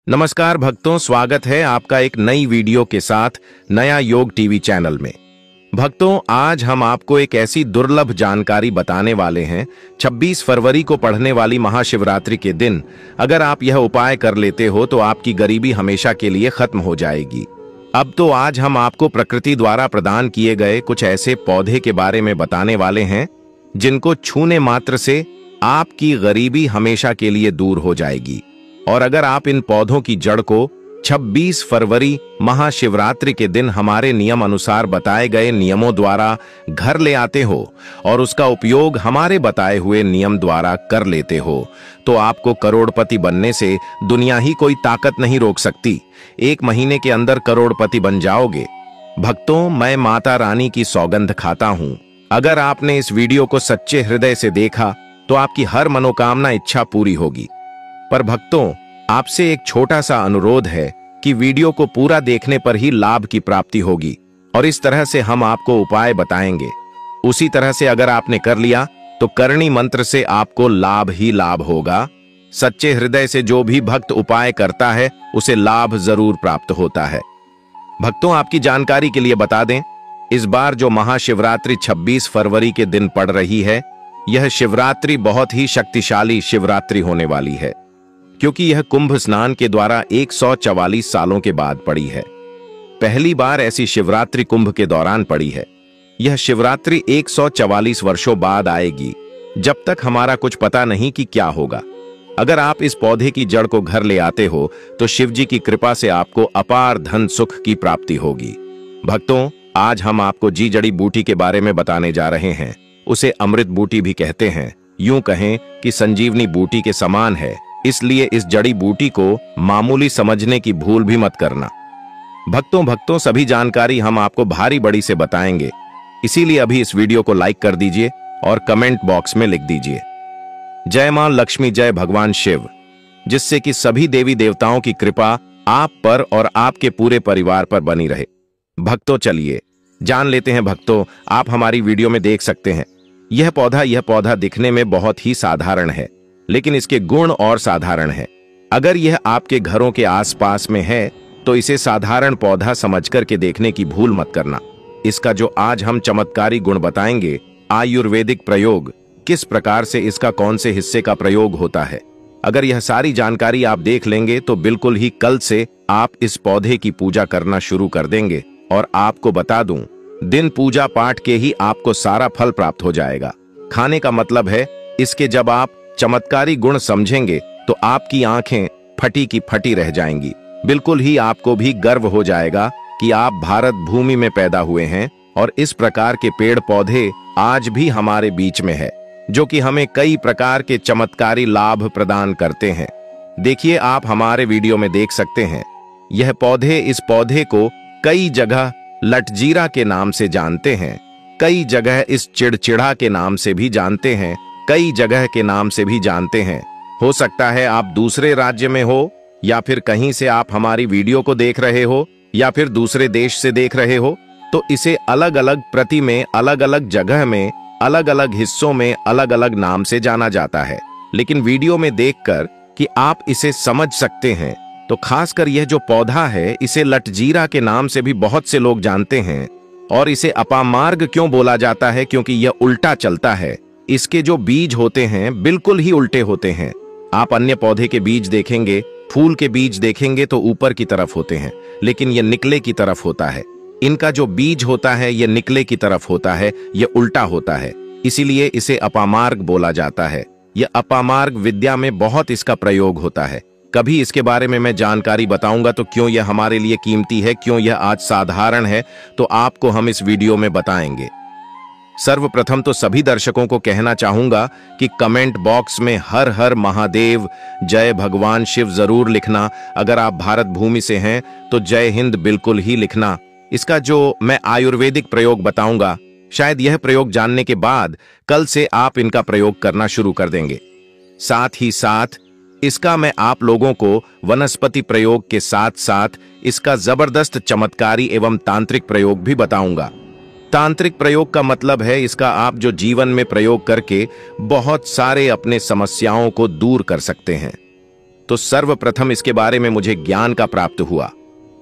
नमस्कार भक्तों, स्वागत है आपका एक नई वीडियो के साथ नया योग टीवी चैनल में। भक्तों, आज हम आपको एक ऐसी दुर्लभ जानकारी बताने वाले हैं। 26 फरवरी को पड़ने वाली महाशिवरात्रि के दिन अगर आप यह उपाय कर लेते हो तो आपकी गरीबी हमेशा के लिए खत्म हो जाएगी। अब तो आज हम आपको प्रकृति द्वारा प्रदान किए गए कुछ ऐसे पौधे के बारे में बताने वाले हैं जिनको छूने मात्र से आपकी गरीबी हमेशा के लिए दूर हो जाएगी। और अगर आप इन पौधों की जड़ को 26 फरवरी महाशिवरात्रि के दिन हमारे नियम अनुसार बताए गए नियमों द्वारा घर ले आते हो और उसका उपयोग हमारे बताए हुए नियम द्वारा कर लेते हो तो आपको करोड़पति बनने से दुनिया ही कोई ताकत नहीं रोक सकती। 1 महीने के अंदर करोड़पति बन जाओगे। भक्तों, मैं माता रानी की सौगंध खाता हूं, अगर आपने इस वीडियो को सच्चे हृदय से देखा तो आपकी हर मनोकामना इच्छा पूरी होगी। पर भक्तों, आपसे एक छोटा सा अनुरोध है कि वीडियो को पूरा देखने पर ही लाभ की प्राप्ति होगी और इस तरह से हम आपको उपाय बताएंगे। उसी तरह से अगर आपने कर लिया तो करणी मंत्र से आपको लाभ ही लाभ होगा। सच्चे हृदय से जो भी भक्त उपाय करता है उसे लाभ जरूर प्राप्त होता है। भक्तों, आपकी जानकारी के लिए बता दें, इस बार जो महाशिवरात्रि 26 फरवरी के दिन पड़ रही है, यह शिवरात्रि बहुत ही शक्तिशाली शिवरात्रि होने वाली है, क्योंकि यह कुंभ स्नान के द्वारा 144 सालों के बाद पड़ी है। पहली बार ऐसी शिवरात्रि कुंभ के दौरान पड़ी है। यह शिवरात्रि 144 वर्षों बाद आएगी, जब तक हमारा कुछ पता नहीं कि क्या होगा। अगर आप इस पौधे की जड़ को घर ले आते हो तो शिव जी की कृपा से आपको अपार धन सुख की प्राप्ति होगी। भक्तों, आज हम आपको जी जड़ी बूटी के बारे में बताने जा रहे हैं। उसे अमृत बूटी भी कहते हैं। यूं कहें कि संजीवनी बूटी के समान है, इसलिए इस जड़ी बूटी को मामूली समझने की भूल भी मत करना। भक्तों, सभी जानकारी हम आपको भारी बड़ी से बताएंगे, इसीलिए अभी इस वीडियो को लाइक कर दीजिए और कमेंट बॉक्स में लिख दीजिए जय मां लक्ष्मी, जय भगवान शिव, जिससे कि सभी देवी देवताओं की कृपा आप पर और आपके पूरे परिवार पर बनी रहे। भक्तों, चलिए जान लेते हैं। भक्तों, आप हमारी वीडियो में देख सकते हैं यह पौधा दिखने में बहुत ही साधारण है, लेकिन इसके गुण और साधारण है। अगर यह आपके घरों के आसपास में है तो इसे साधारण पौधा समझकर के देखने की भूल मत करना। इसका जो आज हम चमत्कारी गुण बताएंगे, आयुर्वेदिक प्रयोग, किस प्रकार से इसका कौन से हिस्से का प्रयोग होता है, अगर यह सारी जानकारी आप देख लेंगे तो बिल्कुल ही कल से आप इस पौधे की पूजा करना शुरू कर देंगे। और आपको बता दूं, दिन पूजा पाठ के ही आपको सारा फल प्राप्त हो जाएगा। खाने का मतलब है, इसके जब आप चमत्कारी गुण समझेंगे तो आपकी आंखें फटी की फटी रह जाएंगी। बिल्कुल ही आपको भी गर्व हो जाएगा कि आप भारत भूमि में पैदा हुए हैं और इस प्रकार के पेड़ पौधे आज भी हमारे बीच में है, जो कि हमें कई प्रकार के चमत्कारी लाभ प्रदान करते हैं। देखिए, आप हमारे वीडियो में देख सकते हैं यह पौधे, इस पौधे को कई जगह लटजीरा के नाम से जानते हैं, कई जगह इस चिड़चिड़ा के नाम से भी जानते हैं, कई जगह के नाम से भी जानते हैं। हो सकता है आप दूसरे राज्य में हो या फिर कहीं से आप हमारी वीडियो को देख रहे हो या फिर दूसरे देश से देख रहे हो, तो इसे अलग अलग प्रति में, अलग अलग जगह में, अलग अलग हिस्सों में अलग अलग नाम से जाना जाता है। लेकिन वीडियो में देखकर कि आप इसे समझ सकते हैं, तो खासकर यह जो पौधा है, इसे लटजीरा के नाम से भी बहुत से लोग जानते हैं। और इसे अपामार्ग क्यों बोला जाता है? क्योंकि यह उल्टा चलता है। इसके जो बीज होते हैं बिल्कुल ही उल्टे होते हैं। आप अन्य पौधे के बीज देखेंगे, फूल के बीज देखेंगे तो ऊपर की तरफ होते हैं, लेकिन यह निकले की तरफ होता है। इनका जो बीज होता है यह निकले की तरफ होता है, यह उल्टा होता है, इसीलिए इसे अपामार्ग बोला जाता है। यह अपामार्ग विद्या में बहुत इसका प्रयोग होता है। कभी इसके बारे में मैं जानकारी बताऊंगा तो क्यों यह हमारे लिए कीमती है, क्यों यह आज साधारण है, तो आपको हम इस वीडियो में बताएंगे। सर्वप्रथम तो सभी दर्शकों को कहना चाहूंगा कि कमेंट बॉक्स में हर हर महादेव, जय भगवान शिव जरूर लिखना। अगर आप भारत भूमि से हैं तो जय हिंद बिल्कुल ही लिखना। इसका जो मैं आयुर्वेदिक प्रयोग बताऊंगा, शायद यह प्रयोग जानने के बाद कल से आप इनका प्रयोग करना शुरू कर देंगे। साथ ही साथ इसका मैं आप लोगों को वनस्पति प्रयोग के साथ साथ इसका जबरदस्त चमत्कारी एवं तांत्रिक प्रयोग भी बताऊंगा। तांत्रिक प्रयोग का मतलब है इसका आप जो जीवन में प्रयोग करके बहुत सारे अपने समस्याओं को दूर कर सकते हैं। तो सर्वप्रथम इसके बारे में मुझे ज्ञान का प्राप्त हुआ।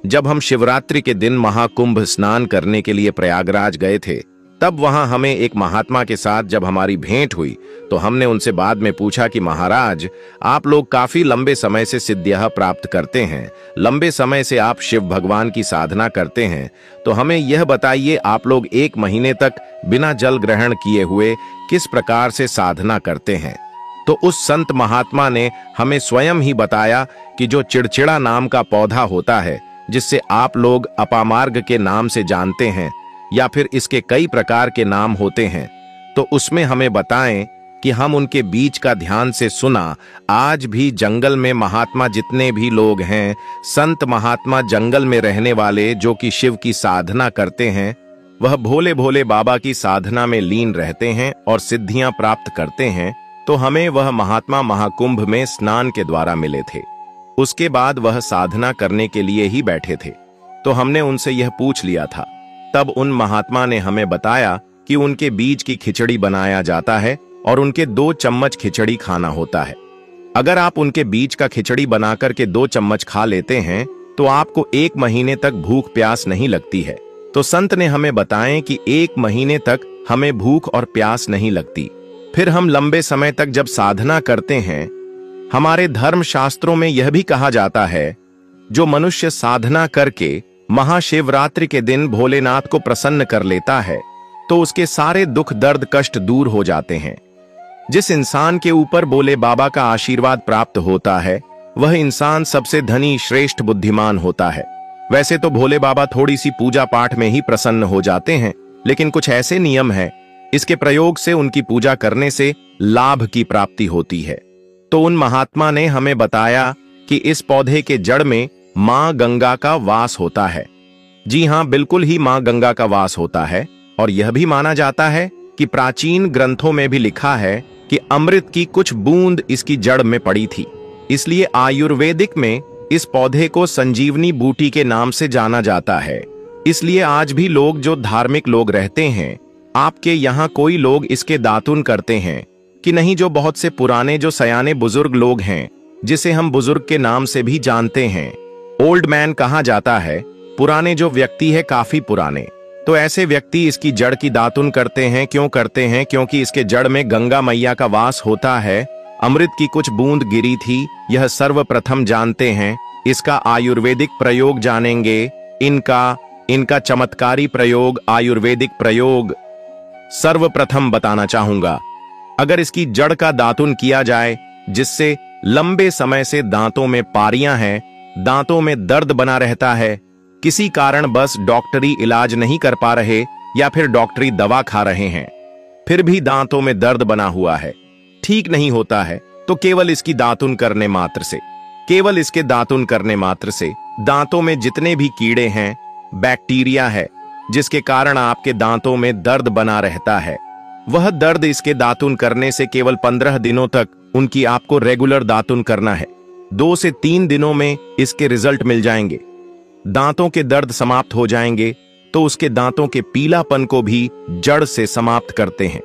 जब हम शिवरात्रि के दिन महाकुंभ स्नान करने के लिए प्रयागराज गए थे, तब वहां हमें एक महात्मा के साथ जब हमारी भेंट हुई तो हमने उनसे बाद में पूछा कि महाराज, आप लोग काफी लंबे समय से सिद्धियां प्राप्त करते हैं, लंबे समय से आप शिव भगवान की साधना करते हैं, तो हमें यह बताइए आप लोग 1 महीने तक बिना जल ग्रहण किए हुए किस प्रकार से साधना करते हैं। तो उस संत महात्मा ने हमें स्वयं ही बताया कि जो चिड़चिड़ा नाम का पौधा होता है, जिससे आप लोग अपामार्ग के नाम से जानते हैं, या फिर इसके कई प्रकार के नाम होते हैं, तो उसमें हमें बताएं कि हम उनके बीज का ध्यान से सुना। आज भी जंगल में महात्मा जितने भी लोग हैं, संत महात्मा जंगल में रहने वाले जो कि शिव की साधना करते हैं, वह भोले भोले बाबा की साधना में लीन रहते हैं और सिद्धियां प्राप्त करते हैं। तो हमें वह महात्मा महाकुंभ में स्नान के द्वारा मिले थे। उसके बाद वह साधना करने के लिए ही बैठे थे, तो हमने उनसे यह पूछ लिया था। तब उन महात्मा ने हमें बताया कि उनके बीज की खिचड़ी बनाया जाता है और उनके 2 चम्मच खिचड़ी खाना होता है। अगर आप उनके बीज का खिचड़ी बनाकर के 2 चम्मच खा लेते हैं तो आपको 1 महीने तक भूख प्यास नहीं लगती है। तो संत ने हमें बताएं कि 1 महीने तक हमें भूख और प्यास नहीं लगती। फिर हम लंबे समय तक जब साधना करते हैं, हमारे धर्म शास्त्रों में यह भी कहा जाता है, जो मनुष्य साधना करके महाशिवरात्रि के दिन भोलेनाथ को प्रसन्न कर लेता है, तो उसके सारे दुख दर्द कष्ट दूर हो जाते हैं। जिस इंसान के ऊपर भोले बाबा का आशीर्वाद प्राप्त होता है, वह इंसान सबसे धनी श्रेष्ठ बुद्धिमान होता है। वैसे तो भोले बाबा थोड़ी सी पूजा पाठ में ही प्रसन्न हो जाते हैं, लेकिन कुछ ऐसे नियम हैं, इसके प्रयोग से उनकी पूजा करने से लाभ की प्राप्ति होती है। तो उन महात्मा ने हमें बताया कि इस पौधे के जड़ में मां गंगा का वास होता है। जी हां, बिल्कुल ही मां गंगा का वास होता है। और यह भी माना जाता है कि प्राचीन ग्रंथों में भी लिखा है कि अमृत की कुछ बूंद इसकी जड़ में पड़ी थी। इसलिए आयुर्वेदिक में इस पौधे को संजीवनी बूटी के नाम से जाना जाता है। इसलिए आज भी लोग जो धार्मिक लोग रहते हैं, आपके यहाँ कोई लोग इसके दातुन करते हैं कि नहीं, जो बहुत से पुराने जो सयाने बुजुर्ग लोग हैं, जिसे हम बुजुर्ग के नाम से भी जानते हैं, ओल्ड मैन कहा जाता है, पुराने जो व्यक्ति है काफी पुराने, तो ऐसे व्यक्ति इसकी जड़ की दातुन करते हैं। क्यों करते हैं? क्योंकि इसके जड़ में गंगा मैया का वास होता है। अमृत की कुछ बूंद गिरी थी, यह सर्वप्रथम जानते हैं। इसका आयुर्वेदिक प्रयोग जानेंगे। इनका चमत्कारी प्रयोग, आयुर्वेदिक प्रयोग सर्वप्रथम बताना चाहूंगा। अगर इसकी जड़ का दातुन किया जाए, जिससे लंबे समय से दांतों में पारियां हैं, दांतों में दर्द बना रहता है, किसी कारण बस डॉक्टरी इलाज नहीं कर पा रहे या फिर डॉक्टरी दवा खा रहे हैं, फिर भी दांतों में दर्द बना हुआ है, ठीक नहीं होता है, तो केवल इसकी दातुन करने मात्र से, केवल इसके दातुन करने मात्र से दांतों में जितने भी कीड़े हैं, बैक्टीरिया है, जिसके कारण आपके दांतों में दर्द बना रहता है, वह दर्द इसके दातुन करने से केवल 15 दिनों तक उनकी आपको रेगुलर दातुन करना है। 2 से 3 दिनों में इसके रिजल्ट मिल जाएंगे, दांतों के दर्द समाप्त हो जाएंगे। तो उसके दांतों के पीलापन को भी जड़ से समाप्त करते हैं।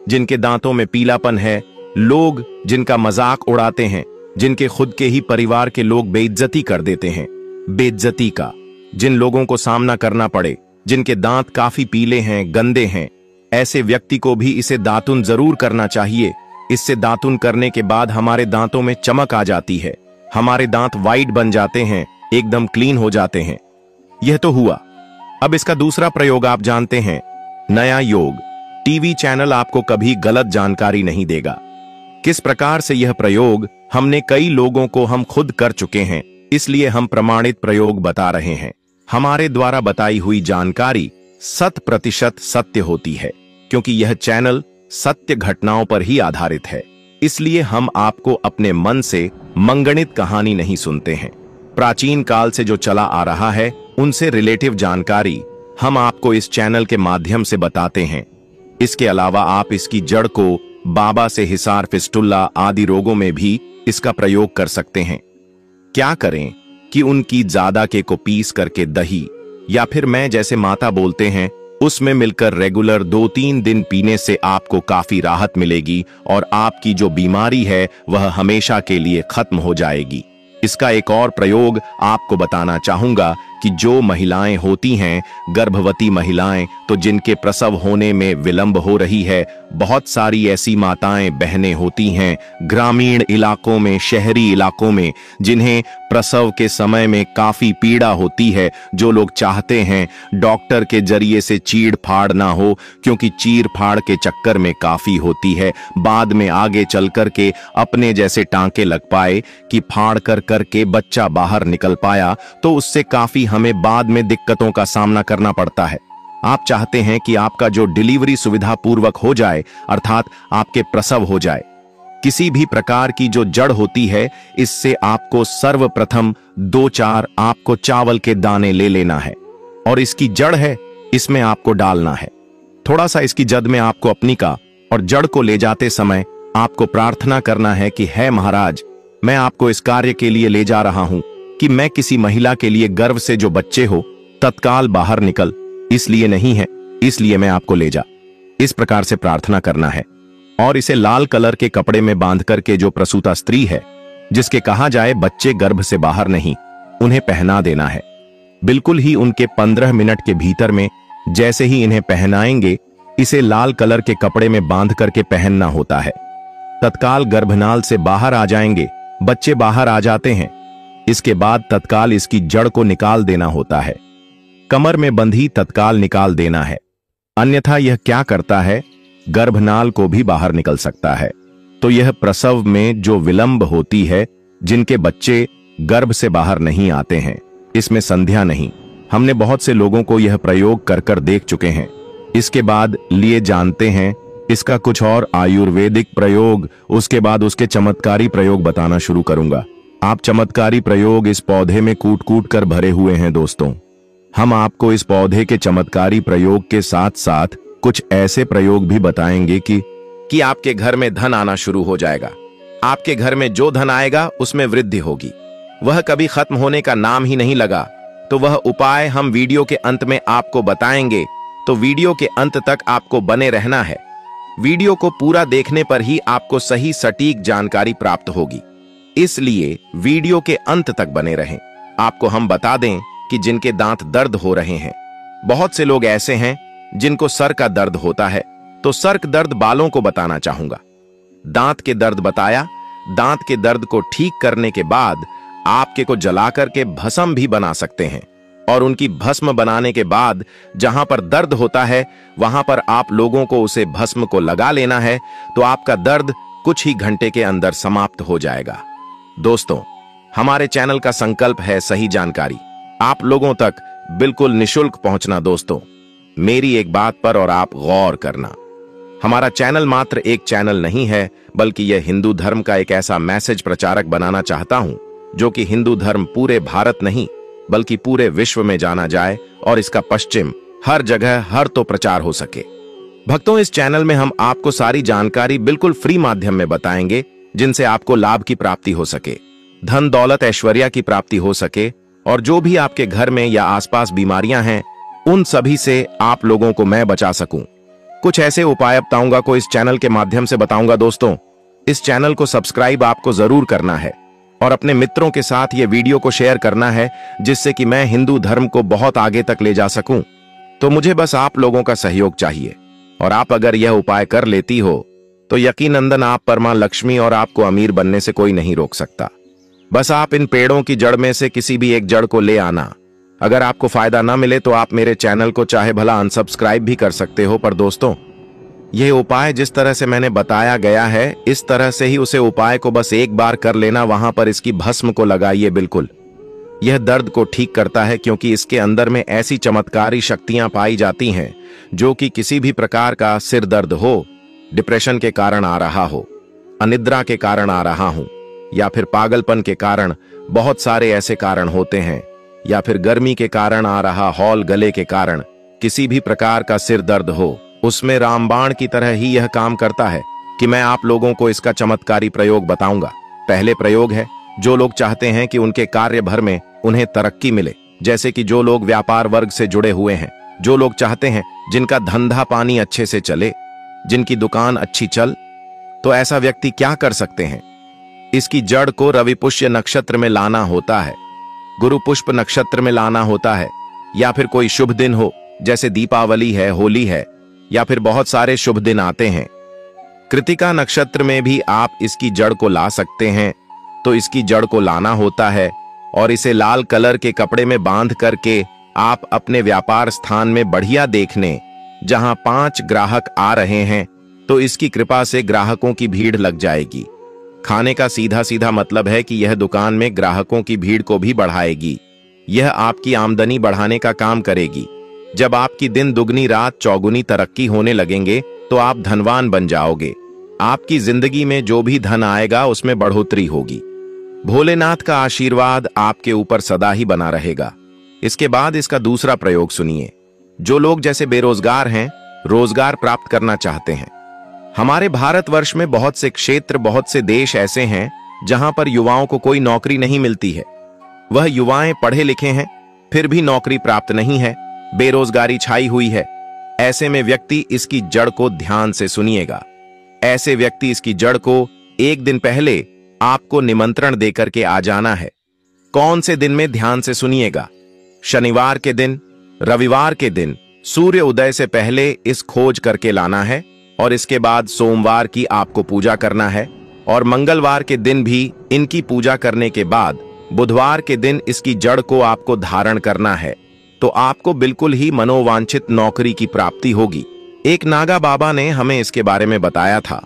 जिनके दांतों में पीलापन है, लोग जिनका मजाक उड़ाते हैं, जिनके खुद के ही परिवार के लोग बेइज्जती कर देते हैं, बेइज्जती का जिन लोगों को सामना करना पड़े, जिनके दांत काफी पीले हैं, गंदे हैं, ऐसे व्यक्ति को भी इसे दातुन जरूर करना चाहिए। इससे दातुन करने के बाद हमारे दांतों में चमक आ जाती है, हमारे दांत वाइट बन जाते हैं, एकदम क्लीन हो जाते हैं। यह तो हुआ। अब इसका दूसरा प्रयोग आप जानते हैं, नया योग टीवी चैनल आपको कभी गलत जानकारी नहीं देगा। किस प्रकार से यह प्रयोग हमने कई लोगों को हम खुद कर चुके हैं, इसलिए हम प्रमाणित प्रयोग बता रहे हैं। हमारे द्वारा बताई हुई जानकारी 100% सत्य होती है, क्योंकि यह चैनल सत्य घटनाओं पर ही आधारित है। इसलिए हम आपको अपने मन से मंगणित कहानी नहीं सुनते हैं। प्राचीन काल से जो चला आ रहा है, उनसे रिलेटिव जानकारी हम आपको इस चैनल के माध्यम से बताते हैं। इसके अलावा आप इसकी जड़ को बाबा से हिसार, फिस्टुल्ला आदि रोगों में भी इसका प्रयोग कर सकते हैं। क्या करें कि उनकी ज्यादा के को पीस करके दही, या फिर मैं जैसे माता बोलते हैं उसमें मिलकर रेगुलर 2-3 दिन पीने से आपको काफी राहत मिलेगी और आपकी जो बीमारी है वह हमेशा के लिए खत्म हो जाएगी। इसका एक और प्रयोग आपको बताना चाहूंगा कि जो महिलाएं होती हैं, गर्भवती महिलाएं, तो जिनके प्रसव होने में विलंब हो रही है, बहुत सारी ऐसी माताएं बहनें होती हैं ग्रामीण इलाकों में, शहरी इलाकों में, जिन्हें प्रसव के समय में काफी पीड़ा होती है, जो लोग चाहते हैं डॉक्टर के जरिए से चीड़ फाड़ ना हो, क्योंकि चीर फाड़ के चक्कर में काफी होती है, बाद में आगे चल कर के अपने जैसे टांके लग पाए कि फाड़ कर करके बच्चा बाहर निकल पाया, तो उससे काफी हमें बाद में दिक्कतों का सामना करना पड़ता है। आप चाहते हैं कि आपका जो डिलीवरी सुविधा पूर्वक हो जाए, अर्थात आपके प्रसव हो जाए। किसी भी प्रकार की जो जड़ होती है, इससे आपको सर्वप्रथम 2-4 आपको चावल के दाने ले लेना है और इसकी जड़ है, इसमें आपको डालना है। थोड़ा सा इसकी जद में आपको अपनी का और जड़ को ले जाते समय आपको प्रार्थना करना है कि है महाराज, मैं आपको इस कार्य के लिए ले जा रहा हूं कि मैं किसी महिला के लिए गर्भ से जो बच्चे हो तत्काल बाहर निकल, इसलिए नहीं है, इसलिए मैं आपको ले जा। इस प्रकार से प्रार्थना करना है और इसे लाल कलर के कपड़े में बांध करके जो प्रसूता स्त्री है, जिसके कहा जाए बच्चे गर्भ से बाहर नहीं, उन्हें पहना देना है। बिल्कुल ही उनके 15 मिनट के भीतर में जैसे ही इन्हें पहनाएंगे, इसे लाल कलर के कपड़े में बांध करके पहनना होता है। तत्काल गर्भनाल से बाहर आ जाएंगे, बच्चे बाहर आ जाते हैं। इसके बाद तत्काल इसकी जड़ को निकाल देना होता है, कमर में बंधी तत्काल निकाल देना है, अन्यथा यह क्या करता है, गर्भनाल को भी बाहर निकल सकता है। तो यह प्रसव में जो विलंब होती है, जिनके बच्चे गर्भ से बाहर नहीं आते हैं, इसमें संध्या नहीं। हमने बहुत से लोगों को यह प्रयोग कर कर देख चुके हैं। इसके बाद लिए जानते हैं इसका कुछ और आयुर्वेदिक प्रयोग, उसके बाद उसके चमत्कारी प्रयोग बताना शुरू करूंगा। आप चमत्कारी प्रयोग इस पौधे में कूट कूट कर भरे हुए हैं दोस्तों। हम आपको इस पौधे के चमत्कारी प्रयोग के साथ साथ कुछ ऐसे प्रयोग भी बताएंगे कि आपके घर में धन आना शुरू हो जाएगा। आपके घर में जो धन आएगा उसमें वृद्धि होगी, वह कभी खत्म होने का नाम ही नहीं लगा। तो वह उपाय हम वीडियो के अंत में आपको बताएंगे, तो वीडियो के अंत तक आपको बने रहना है। वीडियो को पूरा देखने पर ही आपको सही सटीक जानकारी प्राप्त होगी, इसलिए वीडियो के अंत तक बने रहें। आपको हम बता दें कि जिनके दांत दर्द हो रहे हैं, बहुत से लोग ऐसे हैं जिनको सर का दर्द होता है, तो सर दर्द बालों को बताना चाहूंगा। दांत के दर्द बताया, दांत के दर्द को ठीक करने के बाद आपके को जला करके भस्म भी बना सकते हैं, और उनकी भस्म बनाने के बाद जहां पर दर्द होता है वहां पर आप लोगों को उसे भस्म को लगा लेना है, तो आपका दर्द कुछ ही घंटे के अंदर समाप्त हो जाएगा। दोस्तों, हमारे चैनल का संकल्प है सही जानकारी आप लोगों तक बिल्कुल निशुल्क पहुंचना। दोस्तों, मेरी एक बात पर और आप गौर करना, हमारा चैनल मात्र एक चैनल नहीं है, बल्कि यह हिंदू धर्म का एक ऐसा मैसेज प्रचारक बनाना चाहता हूं जो कि हिंदू धर्म पूरे भारत नहीं बल्कि पूरे विश्व में जाना जाए और इसका पश्चिम हर जगह हर तो प्रचार हो सके। भक्तों, इस चैनल में हम आपको सारी जानकारी बिल्कुल फ्री माध्यम में बताएंगे, जिनसे आपको लाभ की प्राप्ति हो सके, धन दौलत ऐश्वर्या की प्राप्ति हो सके, और जो भी आपके घर में या आसपास बीमारियां हैं उन सभी से आप लोगों को मैं बचा सकूं। कुछ ऐसे उपाय बताऊंगा को इस चैनल के माध्यम से बताऊंगा। दोस्तों, इस चैनल को सब्सक्राइब आपको जरूर करना है और अपने मित्रों के साथ ये वीडियो को शेयर करना है, जिससे कि मैं हिंदू धर्म को बहुत आगे तक ले जा सकूं। तो मुझे बस आप लोगों का सहयोग चाहिए, और आप अगर यह उपाय कर लेती हो तो यकीनंदन आप पर मां लक्ष्मी और आपको अमीर बनने से कोई नहीं रोक सकता। बस आप इन पेड़ों की जड़ में से किसी भी एक जड़ को ले आना। अगर आपको फायदा ना मिले तो आप मेरे चैनल को चाहे भला अनसब्सक्राइब भी कर सकते हो, पर दोस्तों, यह उपाय जिस तरह से मैंने बताया गया है, इस तरह से ही उसे उपाय को बस एक बार कर लेना, वहां पर इसकी भस्म को लगाइए। बिल्कुल यह दर्द को ठीक करता है, क्योंकि इसके अंदर में ऐसी चमत्कारी शक्तियां पाई जाती हैं जो कि किसी भी प्रकार का सिर दर्द हो, डिप्रेशन के कारण आ रहा हो, अनिद्रा के कारण आ रहा हूं, या फिर पागलपन के कारण, बहुत सारे ऐसे कारण होते हैं, या फिर गर्मी के कारण आ रहा हॉल गले के कारण, किसी भी प्रकार का सिर दर्द हो, उसमें रामबाण की तरह ही यह काम करता है कि मैं आप लोगों को इसका चमत्कारी प्रयोग बताऊंगा। पहले प्रयोग है, जो लोग चाहते हैं कि उनके कार्य भर में उन्हें तरक्की मिले, जैसे कि जो लोग व्यापार वर्ग से जुड़े हुए हैं, जो लोग चाहते हैं जिनका धंधा पानी अच्छे से चले, जिनकी दुकान अच्छी चल, तो ऐसा व्यक्ति क्या कर सकते हैं? इसकी जड़ को रवि पुष्य नक्षत्र में लाना होता है, गुरु पुष्प नक्षत्र में लाना होता है, या फिर कोई शुभ दिन हो जैसे दीपावली है, होली है, या फिर बहुत सारे शुभ दिन आते हैं। कृतिका नक्षत्र में भी आप इसकी जड़ को ला सकते हैं। तो इसकी जड़ को लाना होता है और इसे लाल कलर के कपड़े में बांध करके आप अपने व्यापार स्थान में बढ़िया देखने, जहां 5 ग्राहक आ रहे हैं, तो इसकी कृपा से ग्राहकों की भीड़ लग जाएगी। खाने का सीधा सीधा मतलब है कि यह दुकान में ग्राहकों की भीड़ को भी बढ़ाएगी। यह आपकी आमदनी बढ़ाने का काम करेगी। जब आपकी दिन दुगनी रात चौगुनी तरक्की होने लगेंगे तो आप धनवान बन जाओगे। आपकी जिंदगी में जो भी धन आएगा उसमें बढ़ोतरी होगी। भोलेनाथ का आशीर्वाद आपके ऊपर सदा ही बना रहेगा। इसके बाद इसका दूसरा प्रयोग सुनिए। जो लोग जैसे बेरोजगार हैं, रोजगार प्राप्त करना चाहते हैं। हमारे भारतवर्ष में बहुत से क्षेत्र, बहुत से देश ऐसे हैं जहां पर युवाओं को कोई नौकरी नहीं मिलती है। वह युवाएं पढ़े लिखे हैं, फिर भी नौकरी प्राप्त नहीं है, बेरोजगारी छाई हुई है। ऐसे में व्यक्ति इसकी जड़ को ध्यान से सुनिएगा। ऐसे व्यक्ति इसकी जड़ को एक दिन पहले आपको निमंत्रण देकर के आ जाना है। कौन से दिन में? ध्यान से सुनिएगा। शनिवार के दिन, रविवार के दिन सूर्य उदय से पहले इस खोज करके लाना है, और इसके बाद सोमवार की आपको पूजा करना है, और मंगलवार के दिन भी इनकी पूजा करने के बाद बुधवार के दिन इसकी जड़ को आपको धारण करना है। तो आपको बिल्कुल ही मनोवांछित नौकरी की प्राप्ति होगी। एक नागा बाबा ने हमें इसके बारे में बताया था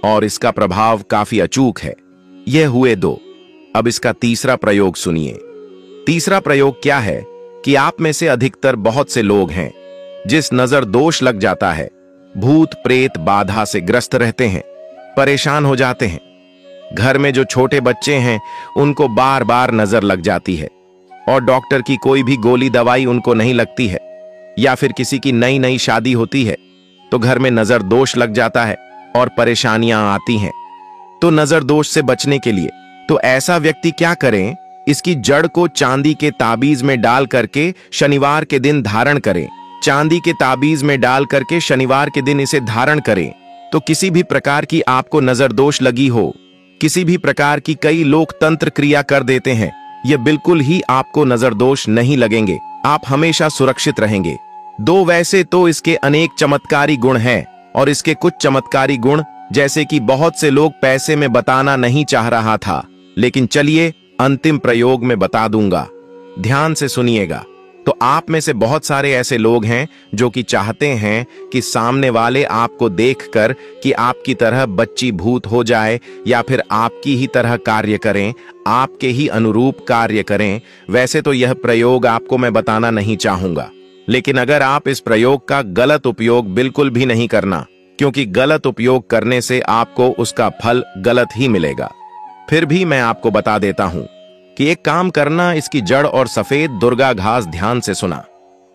और इसका प्रभाव काफी अचूक है। यह हुए 2। अब इसका तीसरा प्रयोग सुनिए। तीसरा प्रयोग क्या है कि आप में से अधिकतर बहुत से लोग हैं जिस नजर दोष लग जाता है, भूत प्रेत बाधा से ग्रस्त रहते हैं, परेशान हो जाते हैं। घर में जो छोटे बच्चे हैं उनको बार बार नजर लग जाती है और डॉक्टर की कोई भी गोली दवाई उनको नहीं लगती है, या फिर किसी की नई नई शादी होती है तो घर में नजर दोष लग जाता है और परेशानियां आती हैं। तो नजर दोष से बचने के लिए तो ऐसा व्यक्ति क्या करें? इसकी जड़ को चांदी के ताबीज में डाल करके शनिवार के दिन धारण करें। चांदी के ताबीज में डाल करके शनिवार के दिन इसे धारण करें। तो किसी भी प्रकार की आपको नजर दोष लगी हो, किसी भी प्रकार की, कई लोग तंत्र क्रिया कर देते हैं, यह बिल्कुल ही आपको नजर दोष नहीं लगेंगे। आप हमेशा सुरक्षित रहेंगे। 2 वैसे तो इसके अनेक चमत्कारी गुण हैं, और इसके कुछ चमत्कारी गुण जैसे कि बहुत से लोग पैसे में बताना नहीं चाह रहा था, लेकिन चलिए अंतिम प्रयोग में बता दूंगा। ध्यान से सुनिएगा। तो आप में से बहुत सारे ऐसे लोग हैं जो कि चाहते हैं कि सामने वाले आपको देखकर कि आपकी तरह बच्ची भूत हो जाए, या फिर आपकी ही तरह कार्य करें, आपके ही अनुरूप कार्य करें। वैसे तो यह प्रयोग आपको मैं बताना नहीं चाहूंगा, लेकिन अगर आप इस प्रयोग का गलत उपयोग बिल्कुल भी नहीं करना, क्योंकि गलत उपयोग करने से आपको उसका फल गलत ही मिलेगा। फिर भी मैं आपको बता देता हूं कि एक काम करना, इसकी जड़ और सफेद दुर्गा घास ध्यान से सुना।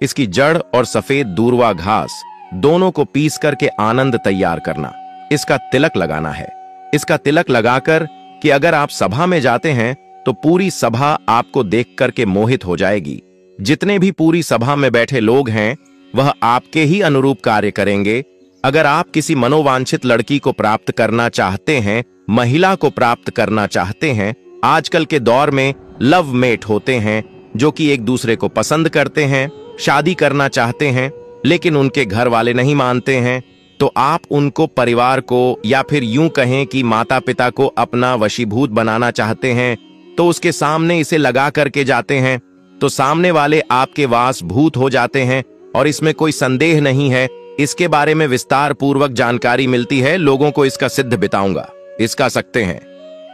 इसकी जड़ और सफेद दूर्वा घास दोनों को पीस करके आनंद तैयार करना। इसका तिलक लगाना है। इसका तिलक लगाकर कि अगर आप सभा में जाते हैं तो पूरी सभा आपको देख करके मोहित हो जाएगी। जितने भी पूरी सभा में बैठे लोग हैं वह आपके ही अनुरूप कार्य करेंगे। अगर आप किसी मनोवांछित लड़की को प्राप्त करना चाहते हैं, महिला को प्राप्त करना चाहते हैं, आजकल के दौर में लव मेट होते हैं जो कि एक दूसरे को पसंद करते हैं, शादी करना चाहते हैं, लेकिन उनके घर वाले नहीं मानते हैं, तो आप उनको, परिवार को, या फिर यूं कहें कि माता पिता को अपना वशीभूत बनाना चाहते हैं, तो उसके सामने इसे लगा करके जाते हैं तो सामने वाले आपके वास भूत हो जाते हैं। और इसमें कोई संदेह नहीं है। इसके बारे में विस्तार पूर्वक जानकारी मिलती है, लोगों को इसका सिद्ध बताऊंगा। इसका सकते हैं,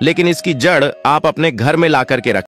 लेकिन इसकी जड़ आप अपने घर में ला करके रखें।